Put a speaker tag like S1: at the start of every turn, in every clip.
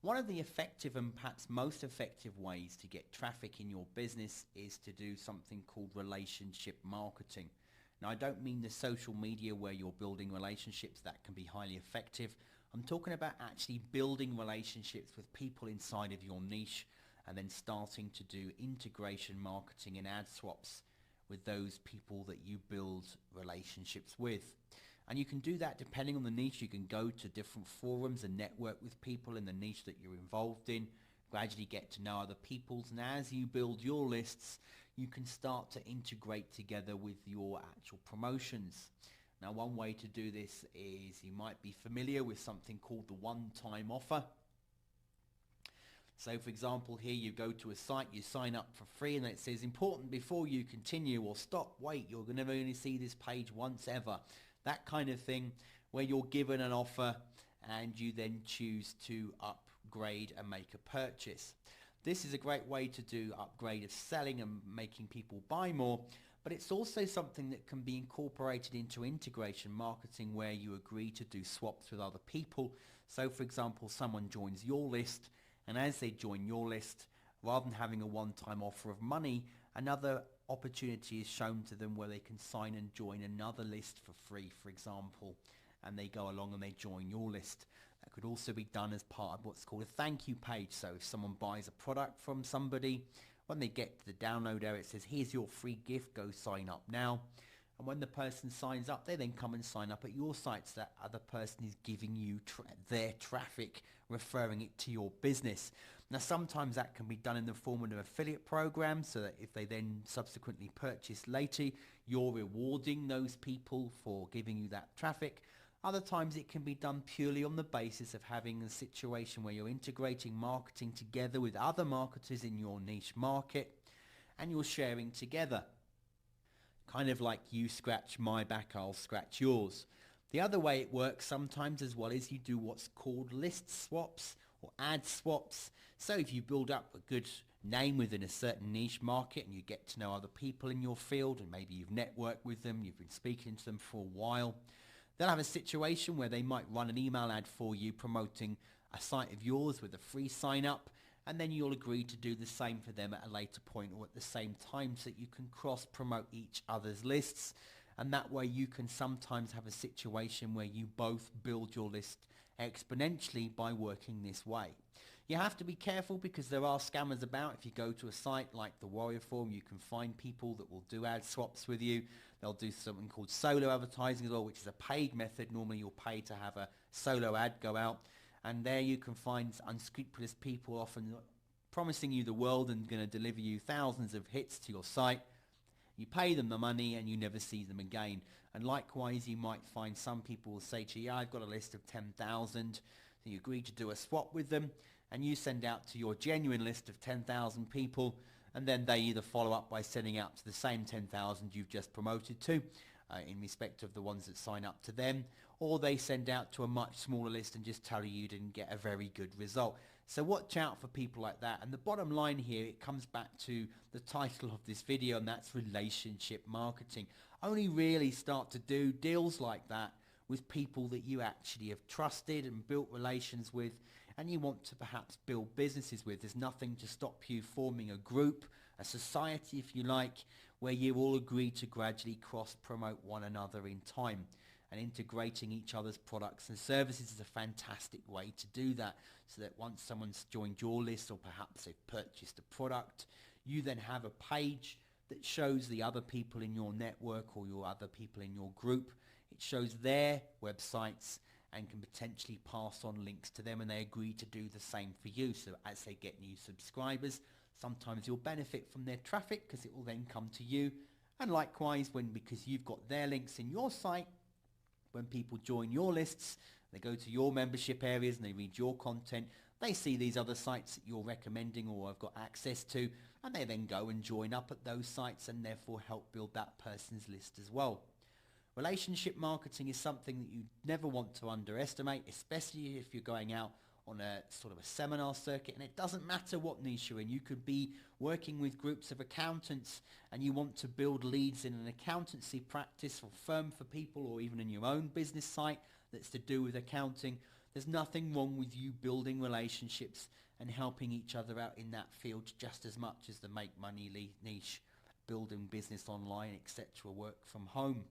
S1: One of the effective and perhaps most effective ways to get traffic in your business is to do something called relationship marketing. Now, I don't mean the social media where you're building relationships. That can be highly effective. I'm talking about actually building relationships with people inside of your niche and then starting to do integration marketing and ad swaps with those people that you build relationships with. And you can do that depending on the niche. You can go to different forums and network with people in the niche that you're involved in, gradually get to know other people's, and as you build your lists, you can start to integrate together with your actual promotions. Now, one way to do this is you might be familiar with something called the one-time offer. So, for example, here you go to a site, you sign up for free, and it says, important before you continue or stop, wait, you're going to only see this page once ever. That kind of thing, where you're given an offer and you then choose to upgrade and make a purchase. This is a great way to do upgrade of selling and making people buy more, but it's also something that can be incorporated into integration marketing where you agree to do swaps with other people. So, for example, someone joins your list, and as they join your list, rather than having a one-time offer of money, another opportunity is shown to them where they can sign and join another list for free, for example, and they go along and they join your list. That could also be done as part of what's called a thank you page. So if someone buys a product from somebody, when they get to the download area, it says, here's your free gift, go sign up now. And when the person signs up, they then come and sign up at your site, so that other person is giving you their traffic, referring it to your business. Now, sometimes that can be done in the form of an affiliate program, so that if they then subsequently purchase later, you're rewarding those people for giving you that traffic. Other times it can be done purely on the basis of having a situation where you're integrating marketing together with other marketers in your niche market and you're sharing together. Kind of like you scratch my back, I'll scratch yours. The other way it works sometimes as well is you do what's called list swaps or ad swaps. So if you build up a good name within a certain niche market and you get to know other people in your field and maybe you've networked with them, you've been speaking to them for a while, they'll have a situation where they might run an email ad for you promoting a site of yours with a free sign up, and then you'll agree to do the same for them at a later point or at the same time so that you can cross-promote each other's lists. And that way you can sometimes have a situation where you both build your list exponentially by working this way. You have to be careful because there are scammers about. If you go to a site like the Warrior Forum, you can find people that will do ad swaps with you. They'll do something called solo advertising as well, which is a paid method. Normally you'll pay to have a solo ad go out. And there you can find unscrupulous people often promising you the world and going to deliver you thousands of hits to your site. You pay them the money and you never see them again. And likewise, you might find some people will say to you, yeah, I've got a list of 10,000. So you agree to do a swap with them and you send out to your genuine list of 10,000 people, and then they either follow up by sending out to the same 10,000 you've just promoted to, in respect of the ones that sign up to them, or they send out to a much smaller list and just tell you didn't get a very good result. So watch out for people like that. And the bottom line here, it comes back to the title of this video, and that's relationship marketing. Only really start to do deals like that with people that you actually have trusted and built relations with, and you want to perhaps build businesses with. There's nothing to stop you forming a group, a society if you like, where you all agree to gradually cross-promote one another in time. And integrating each other's products and services is a fantastic way to do that, so that once someone's joined your list or perhaps they've purchased a product, you then have a page that shows the other people in your network or your other people in your group. It shows their websites and can potentially pass on links to them, and they agree to do the same for you. So as they get new subscribers, sometimes you'll benefit from their traffic because it will then come to you. And likewise, because you've got their links in your site, when people join your lists, they go to your membership areas and they read your content, they see these other sites that you're recommending or have got access to, and they then go and join up at those sites and therefore help build that person's list as well. Relationship marketing is something that you never want to underestimate, especially if you're going out on a sort of a seminar circuit, and it doesn't matter what niche you're in. You could be working with groups of accountants and you want to build leads in an accountancy practice or firm for people, or even in your own business site. that's to do with accounting, there's nothing wrong with you building relationships and helping each other out in that field just as much as the make money niche, building business online, etc., work from home.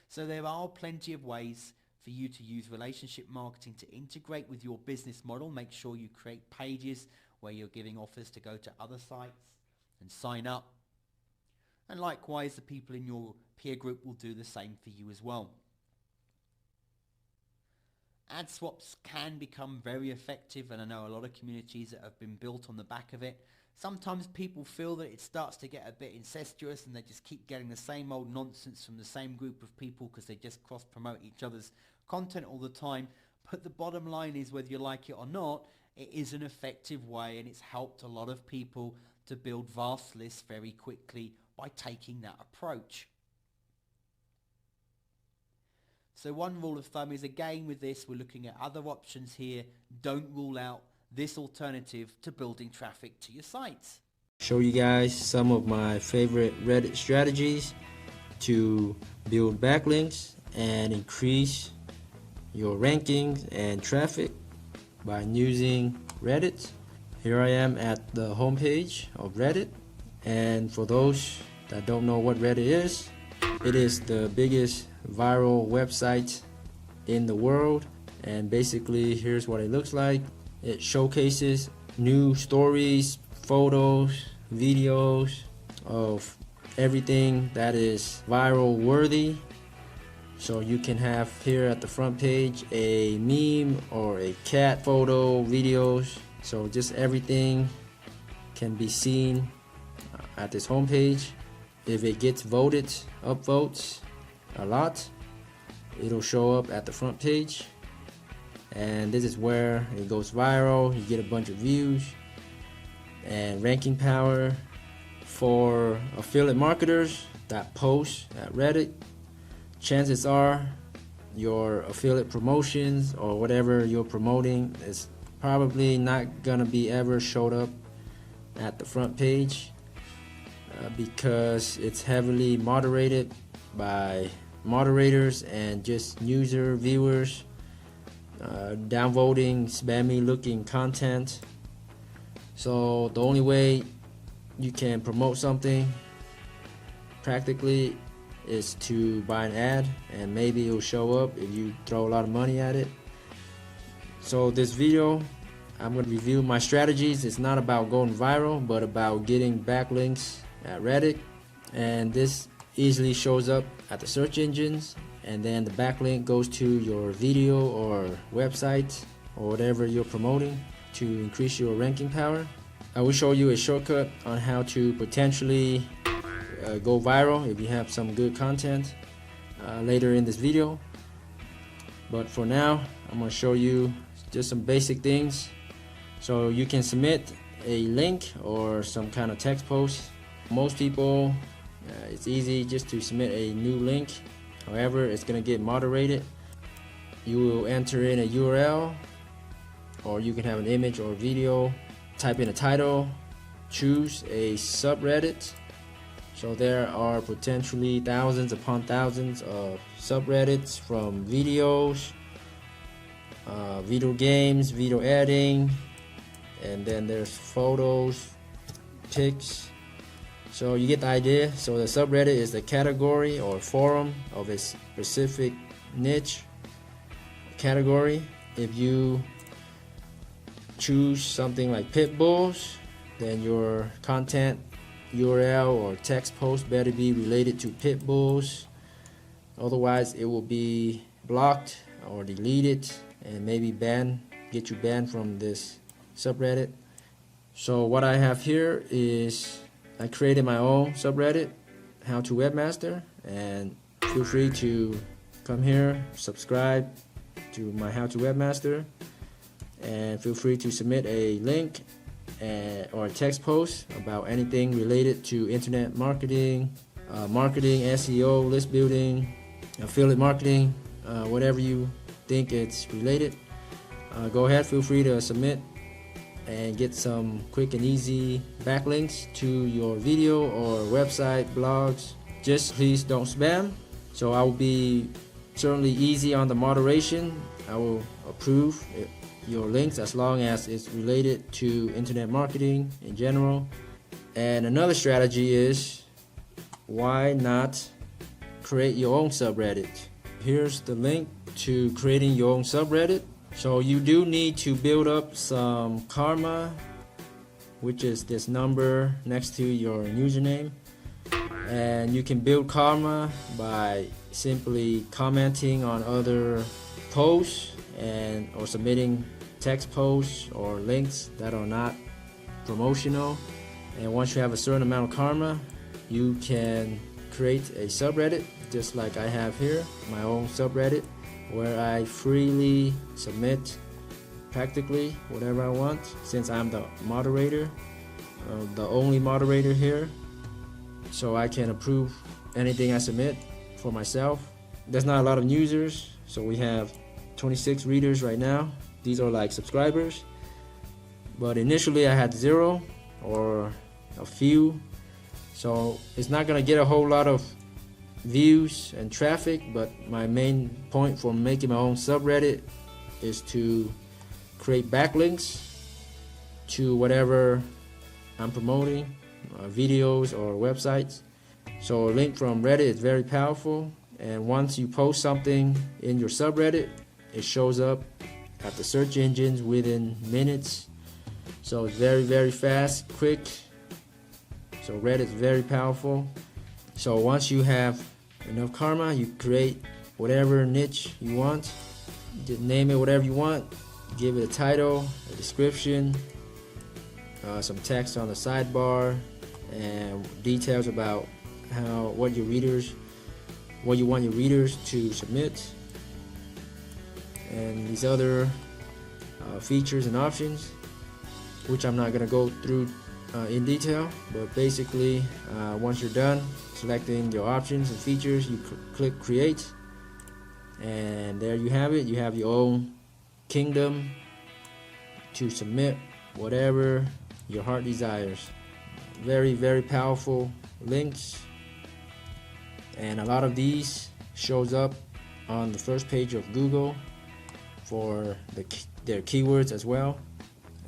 S1: So there are plenty of ways for you to use relationship marketing to integrate with your business model. Make sure you create pages where you're giving offers to go to other sites and sign up. And likewise, the people in your peer group will do the same for you as well. Ad swaps can become very effective, and I know a lot of communities that have been built on the back of it. Sometimes people feel that it starts to get a bit incestuous and they just keep getting the same old nonsense from the same group of people because they just cross-promote each other's content all the time. But the bottom line is, whether you like it or not, it is an effective way, and it's helped a lot of people to build vast lists very quickly by taking that approach. So one rule of thumb is, again with this, we're looking at other options here. Don't rule out this alternative to building traffic to your sites.
S2: Show you guys some of my favorite Reddit strategies to build backlinks and increase your rankings and traffic by using Reddit. Here I am at the homepage of Reddit, and for those that don't know what Reddit is, it is the biggest viral website in the world, and basically here's what it looks like. It showcases new stories, photos, videos of everything that is viral worthy. So you can have here at the front page a meme or a cat photo, videos. So just everything can be seen at this homepage. If it gets voted, upvotes a lot, it'll show up at the front page. And this is where it goes viral. You get a bunch of views and ranking power for affiliate marketers that post at Reddit. Chances are your affiliate promotions or whatever you're promoting is probably not gonna be ever showed up at the front page because it's heavily moderated by moderators and just user viewers downvoting spammy looking content. So the only way you can promote something practically is to buy an ad, and maybe it'll show up if you throw a lot of money at it. So this video, I'm going to review my strategies. It's not about going viral, but about getting backlinks at Reddit. And this easily shows up at the search engines, and then the backlink goes to your video or website or whatever you're promoting to increase your ranking power. I will show you a shortcut on how to potentially go viral if you have some good content later in this video. But for now, I'm going to show you just some basic things. So you can submit a link or some kind of text post. Most people, it's easy just to submit a new link. However, it's going to get moderated. You will enter in a URL, or you can have an image or video, type in a title, choose a subreddit. So there are potentially thousands upon thousands of subreddits, from videos, video games, video editing, and then there's photos, pics. So you get the idea. So the subreddit is the category or forum of a specific niche category. If you choose something like pit bulls, then your content URL or text post better be related to pit bulls. Otherwise it will be blocked or deleted and maybe get you banned from this subreddit. So what I have here is I created my own subreddit, How to Webmaster, and feel free to come here, subscribe to my How to Webmaster, and feel free to submit a link or a text post about anything related to internet marketing, SEO, list building, affiliate marketing, whatever you think it's related. Go ahead, feel free to submit and get some quick and easy backlinks to your video or website, blogs. Just please don't spam. So I will be certainly easy on the moderation. I will approve your links as long as it's related to internet marketing in general. And another strategy is, why not create your own subreddit? Here's the link to creating your own subreddit. So you do need to build up some karma, which is this number next to your username. And you can build karma by simply commenting on other posts or submitting text posts or links that are not promotional. And once you have a certain amount of karma, you can create a subreddit, just like I have here, my own subreddit, where I freely submit practically whatever I want, since I'm the moderator, the only moderator here. So I can approve anything I submit for myself. There's not a lot of users, so we have 26 readers right now. These are like subscribers, but initially I had 0 or a few, so it's not gonna get a whole lot of views and traffic. But my main point for making my own subreddit is to create backlinks to whatever I'm promoting, videos or websites. So a link from Reddit is very powerful, and once you post something in your subreddit, it shows up at the search engines within minutes. So it's very, very fast, quick. So Reddit is very powerful. So once you have enough karma, you create whatever niche you want. Just name it whatever you want. Give it a title, a description, some text on the sidebar, and details about what you want your readers to submit, and these other features and options, which I'm not gonna go through in detail. But basically, once you're done selecting your options and features, you click create, and there you have it. You have your own kingdom to submit whatever your heart desires. Very, very powerful links, and a lot of these shows up on the first page of Google for their keywords as well.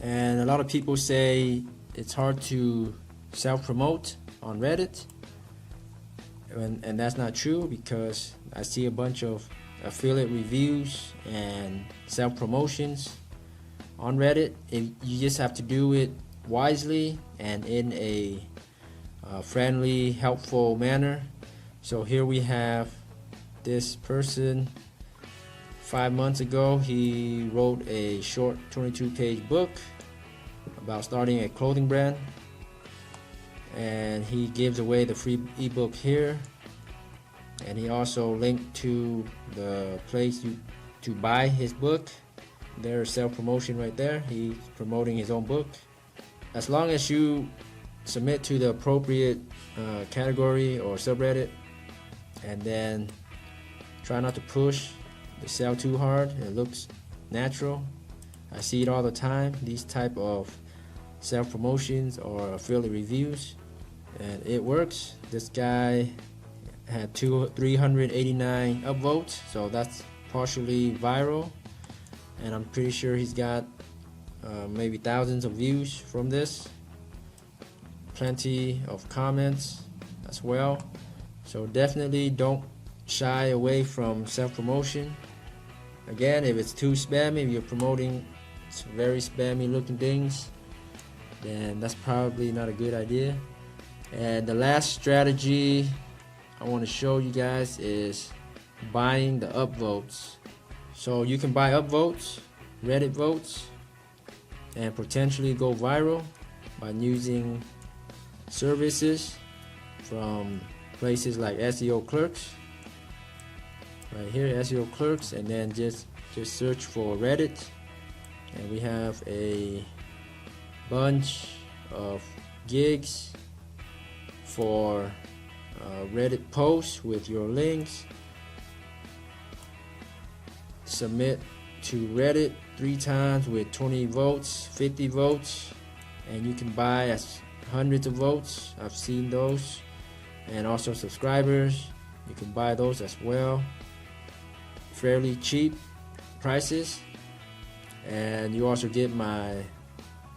S2: And a lot of people say it's hard to self-promote on Reddit, and that's not true, because I see a bunch of affiliate reviews and self-promotions on Reddit. You just have to do it wisely and in a friendly, helpful manner. So here we have this person. 5 months ago, he wrote a short 22-page book about starting a clothing brand, and he gives away the free ebook here. And he also linked to the place to buy his book. There's self-promotion right there. He's promoting his own book. As long as you submit to the appropriate category or subreddit, and then try not to push the sell too hard, it looks natural. I see it all the time, these type of self-promotions or affiliate reviews, and it works. This guy had 389 upvotes, so that's partially viral, and I'm pretty sure he's got maybe thousands of views from this. Plenty of comments as well. So definitely don't shy away from self-promotion. Again, if it's too spammy, if you're promoting some very spammy looking things, then that's probably not a good idea. And the last strategy I want to show you guys is buying the upvotes. So you can buy upvotes, Reddit votes, and potentially go viral by using services from places like SEO Clerks. Right here, SEO Clerks, and then just search for Reddit, and we have a bunch of gigs for Reddit posts with your links. Submit to Reddit 3 times with 20 votes, 50 votes, and you can buy as hundreds of votes. I've seen those. And also subscribers, you can buy those as well. fairly cheap prices, and you also get my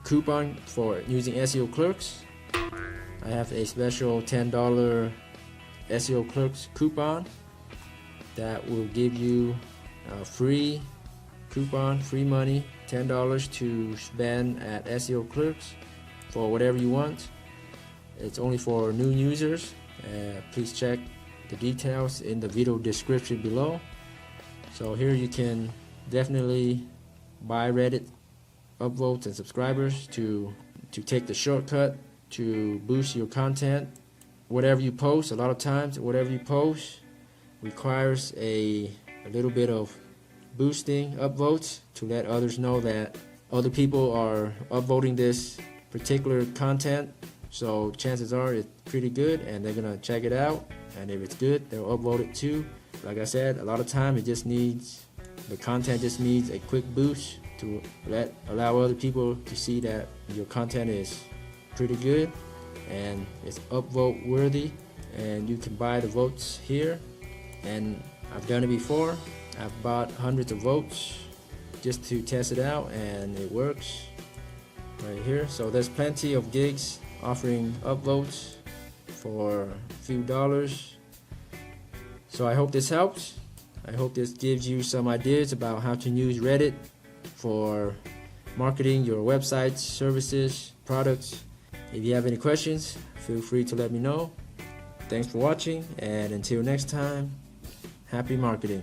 S2: coupon for using SEO Clerks. I have a special $10 SEO Clerks coupon that will give you a free coupon, free money, $10 to spend at SEO Clerks for whatever you want. It's only for new users. Please check the details in the video description below. So here you can definitely buy Reddit upvotes and subscribers to take the shortcut to boost your content. Whatever you post, a lot of times whatever you post requires a little bit of boosting upvotes to let others know that other people are upvoting this particular content. So chances are it's pretty good and they're gonna check it out, and if it's good they'll upvote it too. Like I said, a lot of time the content just needs a quick boost to allow other people to see that your content is pretty good and it's upvote worthy, and you can buy the votes here. And I've done it before. I've bought hundreds of votes just to test it out, and it works right here. So there's plenty of gigs offering upvotes for a few dollars. So I hope this helps. I hope this gives you some ideas about how to use Reddit for marketing your websites, services, products. If you have any questions, feel free to let me know. Thanks for watching, and until next time, happy marketing.